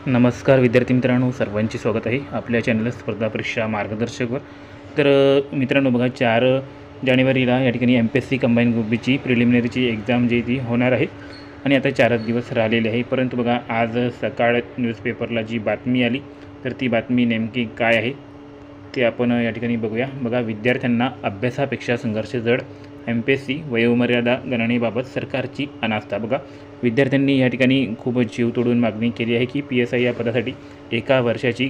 नमस्कार विद्यार्थी मित्रांनो, सर्वांचे स्वागत आहे आपल्या चॅनल स्पर्धा परीक्षा मार्गदर्शकवर. तर मित्रांनो बघा, 4 जानेवारीला या ठिकाणी MPSC कंबाईन ग्रुप बीची प्रिलिमिनरीची एक्झाम जी ती होणार आहे आणि आता 4 दिवस राहिलेले आहे. परंतु बघा, आज सकाळ न्यूजपेपरला जी बातमी आली तर ती बातमी नेमकी काय आहे ते आपण या ठिकाणी बघूया. बघा, विद्यार्थ्यांना अभ्यासापेक्षा संघर्ष जड, MPSC वयोमर्यादा गणनेबाबत सरकारची अनास्था. बघा, विद्यार्थ्यांनी या ठिकाणी खूप जीव तोडून मागणी केली आहे की PSI या पदासाठी 1 वर्षाची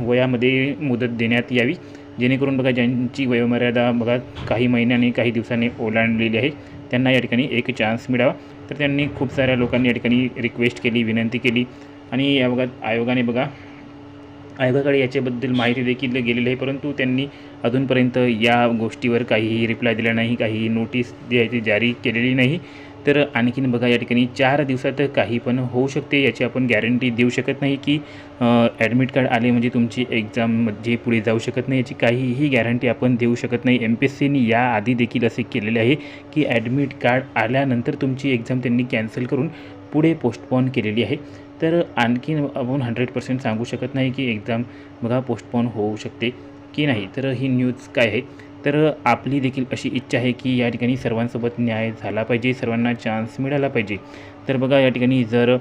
वयामध्ये मुदत देण्यात यावी, जेणेकरून बघा ज्यांची वयोमर्यादा बघा काही महिन्यांनी काही दिवसांनी ओलांडलेली आहे त्यांना या ठिकाणी एक चान्स मिळावा. तर त्यांनी खूप साऱ्या लोकांनी या ठिकाणी रिक्वेस्ट केली, विनंती केली आणि या बघा आयोगाकडे याच्याबद्दल माहिती देखील गेलेली आहे. परंतु त्यांनी अजूनपर्यंत या गोष्टीवर काहीही रिप्लाय दिला नाही, काही नोटीस ती जारी केलेली नाही. तर आणखीन बघा, या ठिकाणी 4 दिवसात काही पण होऊ शकते, याची आपण गॅरंटी देऊ शकत नाही की ॲडमिट कार्ड आले म्हणजे तुमची एक्झाममध्ये पुढे जाऊ शकत नाही, याची काहीही गॅरंटी आपण देऊ शकत नाही. MPSCने याआधी देखील असे केलेले आहे की ॲडमिट कार्ड आल्यानंतर तुमची एक्झाम त्यांनी कॅन्सल करून पुढे पोस्टपोन केलेली आहे. तर आणखीन आपण 100% सांगू शकत नाही की एक्झाम बघा पोस्टपोन होऊ शकते की नाही. तर ही न्यूज काय आहे, तर आपली देखील अशी इच्छा आहे की या ठिकाणी सर्वांसोबत न्याय झाला पाहिजे, सर्वांना चान्स मिळाला पाहिजे. तर बघा, या ठिकाणी जर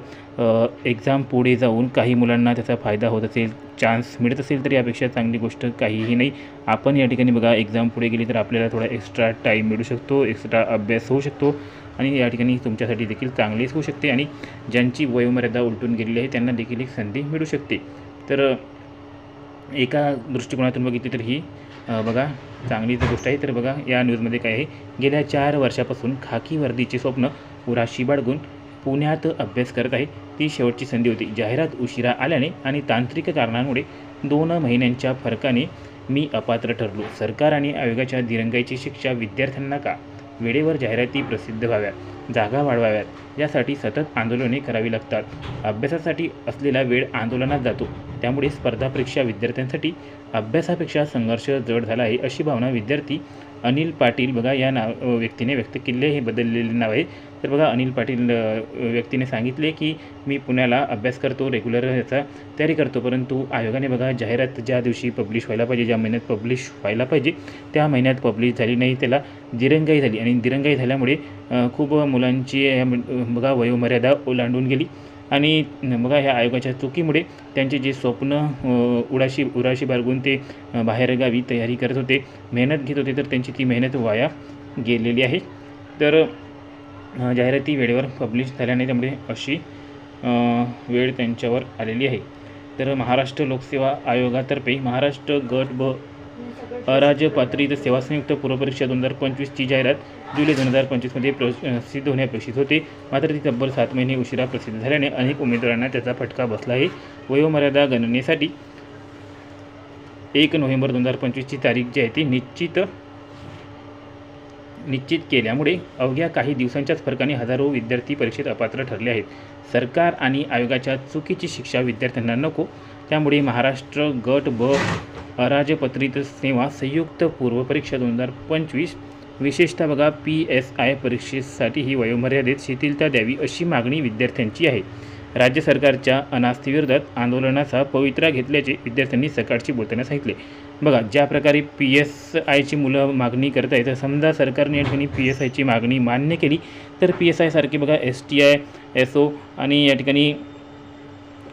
एक्झाम पुढे जाऊन काही मुलांना त्याचा फायदा होत असेल, चान्स मिळत असेल, तर यापेक्षा चांगली गोष्ट काहीही नाही. आपण या ठिकाणी बघा एक्झाम पुढे गेली तर आपल्याला थोडा एक्स्ट्रा टाईम मिळू शकतो, एक्स्ट्रा अभ्यास होऊ शकतो आणि या ठिकाणी तुमच्यासाठी देखील चांगलीच होऊ शकते आणि ज्यांची वयोमर्यादा उलटून गेलेली आहे त्यांना देखील एक संधी मिळू शकते. तर एका दृष्टिकोनातून बघितली तर ही बघा चांगलीच गोष्ट आहे. तर बघा, या न्यूजमध्ये काय आहे, गेल्या 4 वर्षापासून खाकी वर्दीचे स्वप्न उराशी बाळगून पुण्यात अभ्यास करत आहे. ती शेवटची संधी होती. जाहिरात उशिरा आल्याने आणि तांत्रिक कारणांमुळे 2 महिन्यांच्या फरकाने मी अपात्र ठरलो. सरकार आणि आयोगाच्या दिरंगाईची शिक्षा विद्यार्थ्यांना का? वेळेवर जाहिराती प्रसिद्ध व्हाव्यात, जागा वाढवाव्यात, यासाठी सतत आंदोलने करावी लागतात. अभ्यासासाठी असलेला वेळ आंदोलनात जातो. त्यामुळे स्पर्धा परीक्षा विद्यार्थ्यांसाठी अभ्यासापेक्षा संघर्ष जड झाला आहे, अशी भावना विद्यार्थी अनिल पाटील बघा या व्यक्तीने व्यक्त केली आहे. हे बदललेले नाव आहे. तर बघा, अनिल पाटील व्यक्तीने सांगितले की मी पुण्याला अभ्यास करतो, रेग्युलर याचा तयारी करतो, परंतु आयोगाने बघा जाहिरात ज्या दिवशी पब्लिश व्हायला पाहिजे, ज्या महिन्यात पब्लिश व्हायला पाहिजे त्या महिन्यात पब्लिश झाली नाही, त्याला दिरंगाई झाली आणि दिरंगाई झाल्यामुळे खूप मुलांची बघा वयोमर्यादा ओलांडून गेली आणि बघा ह्या आयोगाच्या चुकीमुळे त्यांचे जे स्वप्न उराशी बाळगून ते बाहेरगावी तयारी करत होते, मेहनत घेत होते, तर त्यांची ती मेहनत वाया गेलेली आहे. तर जाहिराती वेळेवर पब्लिश झाल्या नाही, त्यामुळे अशी वेळ त्यांच्यावर आलेली आहे. तर महाराष्ट्र लोकसेवा आयोगातर्फे महाराष्ट्र गट ब अराजपत्रित सेवा संयुक्त पूर्वपरीक्षा 2025ची जाहिरात जुलै 2025मध्ये प्रसिद्ध होणे अपेक्षित होते, मात्र ती तब्बल 7 महिने उशिरा प्रसिद्ध झाल्याने अनेक उमेदवारांना त्याचा फटका बसला आहे. वयोमर्यादा गणनेसाठी 1 नोव्हेंबर 2025ची तारीख जी आहे ती निश्चित केल्यामुळे अवघ्या काही दिवसांच्याच फरकाने हजारो विद्यार्थी परीक्षेत अपात्र ठरले आहेत. सरकार आणि आयोगाच्या चुकीची शिक्षा विद्यार्थ्यांना नको, त्यामुळे महाराष्ट्र गट ब अराजपत्रित सेवा संयुक्त पूर्वपरीक्षा 2025 विशेषतः बघा PSI परीक्षेसाठी ही वयोमर्यादेत शिथिलता द्यावी, अशी मागणी विद्यार्थ्यांची आहे. राज्य सरकारच्या अनास्थेविरोधात आंदोलनाचा पवित्रा घेतल्याचे विद्यार्थ्यांनी सकाळची बोलताना सांगितले. बघा, ज्या प्रकारे PSIची मुलं मागणी करत आहेत, तर समजा सरकारने या ठिकाणी PSIची मागणी मान्य केली तर PSI सारखे बघा STI, SO आणि या ठिकाणी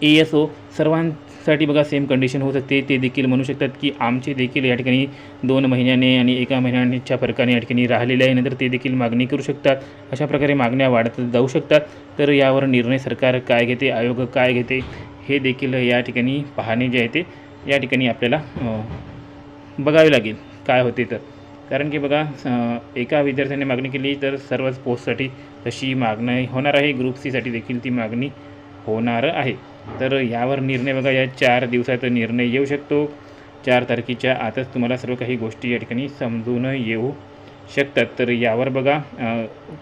ASO सर्वांसाठी बघा सेम कंडिशन होऊ शकते. ते देखील म्हणू शकतात की आमचे देखील या ठिकाणी 2 महिन्याने आणि 1 महिन्याच्या फरकाने या ठिकाणी राहिलेले आहे, नंतर ते देखील मागणी करू शकतात. अशा प्रकारे मागण्या वाढत जाऊ शकतात. तर यावर निर्णय सरकार काय घेते, आयोग काय घेते, हे देखील या ठिकाणी पाहणे जे आहे ते या ठिकाणी आपल्याला बघावे लागेल काय होते. तर कारण की बघा, एका विद्यार्थ्याने मागणी केली तर सर्वच पोस्टसाठी तशी मागणी होणार आहे, ग्रुप सीसाठी देखील ती मागणी होणार आहे. तर यावर निर्णय बघा या 4 दिवसात निर्णय येऊ शकतो. 4 तारखेच्या आतच तुम्हाला सर्व काही गोष्टी या ठिकाणी समजून येऊ शकतात. तर यावर बघा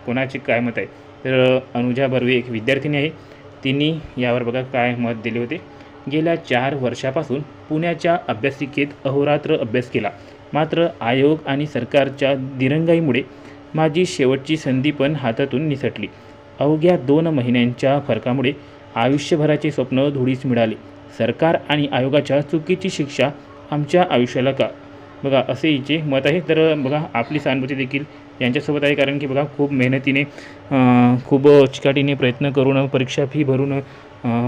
कोणाचे काय मत आहे. तर अनुजा बर्वे एक विद्यार्थिनी आहे, तिने यावर बघा काय मत दिले होते. गेल्या 4 वर्षापासून पुण्याच्या अभ्यासिकेत अहोरात्र अभ्यास केला, मात्र आयोग आणि सरकारच्या दिरंगाईमुळे माझी शेवटची संधी पण हातातून निसटली. अवघ्या 2 महिन्यांच्या फरकामुळे आयुष्यभराचे स्वप्न धुळीस मिळाले. सरकार आणि आयोगाच्या चुकीची शिक्षा आमच्या आयुष्याला का? बघा असे हिचे मत आहे. तर बघा आपली सहानुभूती देखील यांच्यासोबत आहे, कारण की बघा खूप मेहनतीने खूप चिकाटीने प्रयत्न करून परीक्षा फी भरून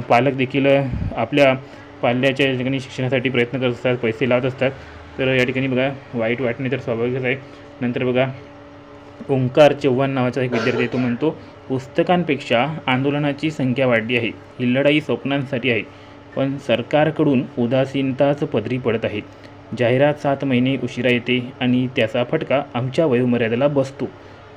पालक देखील आपल्या पाल्याच्या या ठिकाणी शिक्षणासाठी प्रयत्न करत असतात, पैसे लावत असतात. तर या ठिकाणी बघा वाईट वाटणे तर स्वाभाविकच आहे. नंतर बघा ओंकार चव्हाण नावाचा एक विद्यार्थी तो म्हणतो, पुस्तकांपेक्षा आंदोलनाची संख्या वाढली आहे. ही लढाई स्वप्नांसाठी आहे, पण सरकारकडून उदासीनताच पदरी पडत आहे. जाहिरात 7 महिने उशिरा येते आणि त्याचा फटका आमच्या वयोमर्यादेला बसतो.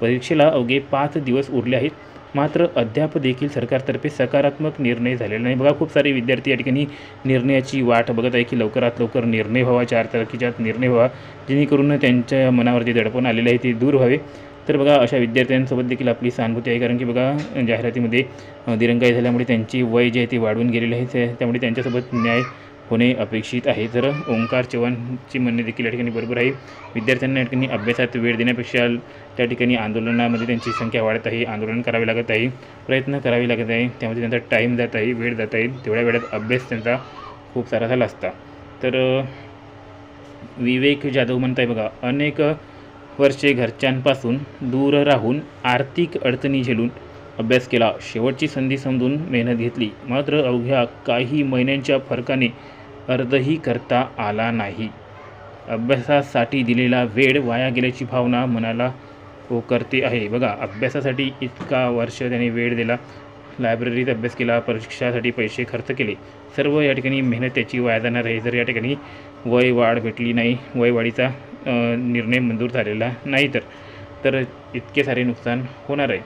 परीक्षेला अवघे 5 दिवस उरले आहेत, मात्र अद्याप देखील सरकारतर्फे सकारात्मक निर्णय झालेला नाही. बघा खूप सारे विद्यार्थी या ठिकाणी निर्णयाची वाट बघत आहे की लवकरात लवकर निर्णय व्हावा, 4 तारखेच्या आत निर्णय व्हावा, जेणेकरून त्यांच्या मनावर जे दडपण आलेले आहे ते दूर व्हावे. तर बघा अशा विद्यार्थ्यांसोबत देखील आपली सहानुभूती आहे, कारण की बघा जाहिरातीमध्ये दिरंगाई झाल्यामुळे त्यांची वय जे आहे ते वाढून गेलेले आहे, त्यामुळे त्यांच्यासोबत न्याय होणे अपेक्षित आहे. तर ओंकार चव्हाणची म्हणणे देखील या ठिकाणी बरोबर आहे. विद्यार्थ्यांना या ठिकाणी अभ्यासात वेळ देण्यापेक्षा त्या ठिकाणी आंदोलनामध्ये त्यांची संख्या वाढत आहे, आंदोलन करावे लागत आहे, प्रयत्न करावे लागत आहे, त्यामध्ये त्यांचा टाईम जात आहे, वेळ जात आहे. तेवढ्या वेळात अभ्यास त्यांचा खूप सारा झाला असता. तर विवेक जाधव म्हणत आहे बघा, अनेक वर्षे घरच्यांपासून दूर राहून आर्थिक अडचणी झेलून अभ्यास केला, शेवटची संधी समजून मेहनत घेतली, मात्र अवघ्या काही महिन्यांच्या फरकाने अर्धही करता आला नाही. अभ्यासासाठी दिलेला वेळ वाया गेल्याची भावना मनाला करते आहे. बघा अभ्यासासाठी इतका वर्ष त्याने वेळ दिला, लायब्ररीत अभ्यास केला, परीक्षासाठी पैसे खर्च केले, सर्व या ठिकाणी मेहनत त्याची वाया जाणार आहे जर या ठिकाणी वय वाढ भेटली नाही, वयवाढीचा निर्णय मंजूर झालेला नाही तर इतके सारे नुकसान होणार आहे.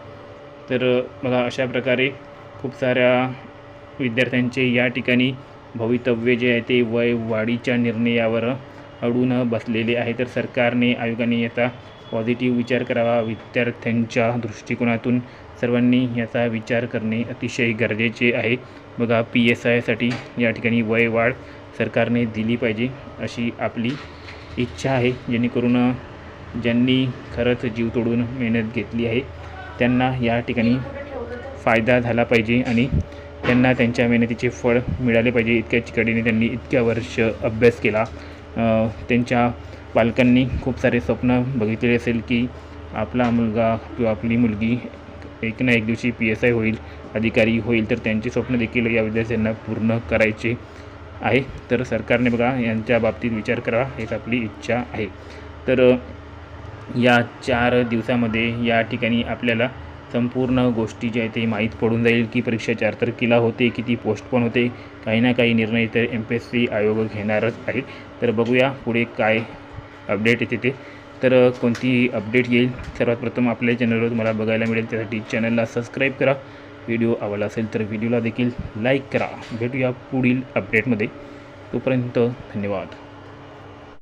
तर बघा अशा प्रकारे खूप साऱ्या विद्यार्थ्यांचे या ठिकाणी भवितव्य जे आहे ते वयवाढीच्या निर्णयावर अडून बसलेले आहे. तर सरकारने, आयोगाने याचा पॉझिटिव्ह विचार करावा. विद्यार्थ्यांच्या दृष्टिकोनातून सर्वांनी याचा विचार करणे अतिशय गरजेचे आहे. बघा PSIसाठी या ठिकाणी वयवाढ सरकारने दिली पाहिजे अशी आपली इच्छा आहे, जेणेकरून ज्यांनी खरंच जीव तोडून मेहनत घेतली आहे त्यांना या ठिकाणी फायदा झाला पाहिजे आणि त्यांना त्यांच्या मेहनतीचे फळ मिळाले पाहिजे. इतक्या चिकाटीने त्यांनी इतक्या वर्ष अभ्यास केला. त्यांच्या पालकांनी खूप सारे स्वप्न बघितलेले असेल की आपला मुलगा किंवा आपली मुलगी एक ना एक दिवशी PSI होईल, अधिकारी होईल, तर त्यांचे स्वप्न देखील या विद्यार्थ्यांना पूर्ण करायचे आहे. तर सरकारने बघा यांच्या बाबतीत विचार करावा हेच आपली इच्छा आहे. तर या 4 दिवसामध्ये या ठिकाणी आपल्याला संपूर्ण गोष्टी ज्या आहेत ते माहीत पडून जाईल की परीक्षा 4 तारखेला होते, किती पोस्टपोन होते, काही ना काही निर्णय तर MPSC आयोग घेणारच आहे. तर बघूया पुढे काय अपडेट येते ते. तर कोणती अपडेट येईल सर्वात प्रथम आपल्या चॅनलवर तुम्हाला बघायला मिळेल. त्यासाठी चॅनलला सबस्क्राईब करा. व्हिडिओ आवडला असेल तर व्हिडिओला देखील लाईक करा. भेटूया पुढील अपडेटमध्ये. तोपर्यंत धन्यवाद.